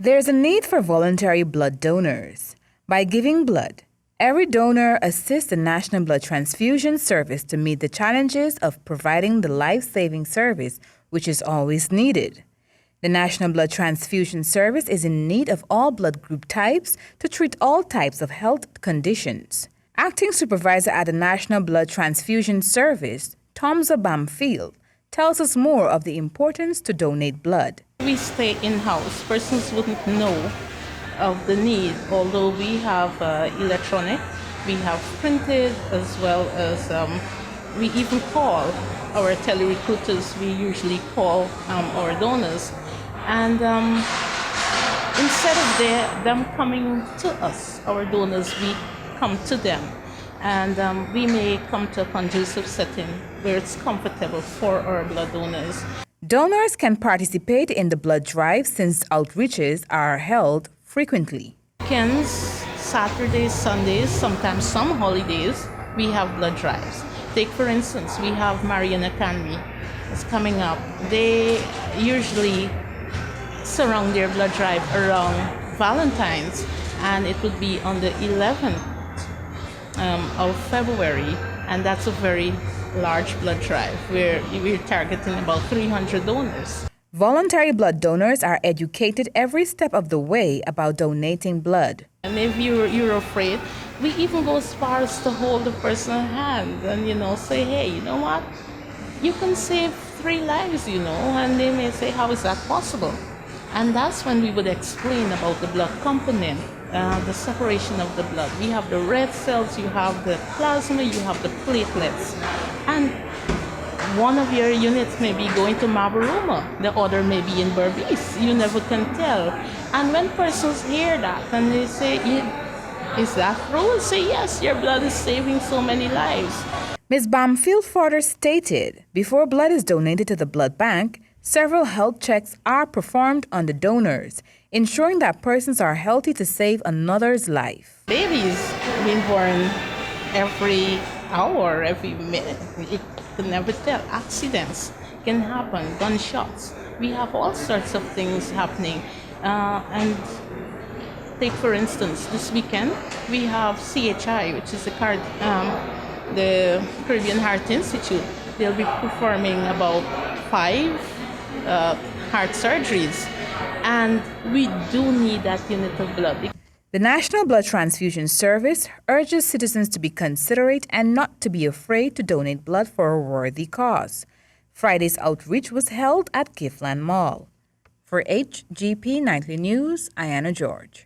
There's a need for voluntary blood donors. By giving blood, every donor assists the National Blood Transfusion Service to meet the challenges of providing the life-saving service which is always needed. The National Blood Transfusion Service is in need of all blood group types to treat all types of health conditions. Acting Supervisor at the National Blood Transfusion Service, Tomza Bamfield, tells us more of the importance to donate blood. We stay in-house. Persons wouldn't know of the need, although we have electronic, we have printed, as well as we even call our tele-recruiters. We usually call our donors. And instead of them coming to us, our donors, we come to them. And we may come to a conducive setting where it's comfortable for our blood donors. Donors can participate in the blood drive since outreaches are held frequently. Weekends, Saturdays, Sundays, sometimes some holidays, we have blood drives. Take for instance, we have Marian Academy is coming up. They usually surround their blood drive around Valentine's, and it would be on the 11th of February, and that's a very large blood drive where we're targeting about 300 donors. Voluntary blood donors are educated every step of the way about donating blood. And if you're afraid, we even go as far as to hold the person's hand and say, hey, you know what? You can save 3 lives, and they may say, how is that possible? And that's when we would explain about the blood component, the separation of the blood. We have the red cells, you have the plasma, you have the platelets. And one of your units may be going to Mabaruma, the other may be in Berbice. You never can tell. And when persons hear that and they say, is that true? I say, yes, your blood is saving so many lives. Ms. Bamfield further stated, before blood is donated to the blood bank, several health checks are performed on the donors, ensuring that persons are healthy to save another's life. Babies being born every hour, every minute. You can never tell. Accidents can happen, gunshots. We have all sorts of things happening. And take for instance, this weekend we have CHI, which is the Caribbean Heart Institute. They'll be performing about 5 heart surgeries, and we do need that unit of blood. The National Blood Transfusion Service urges citizens to be considerate and not to be afraid to donate blood for a worthy cause. Friday's outreach was held at Giftland Mall. For HGP Nightly News, Ayana George.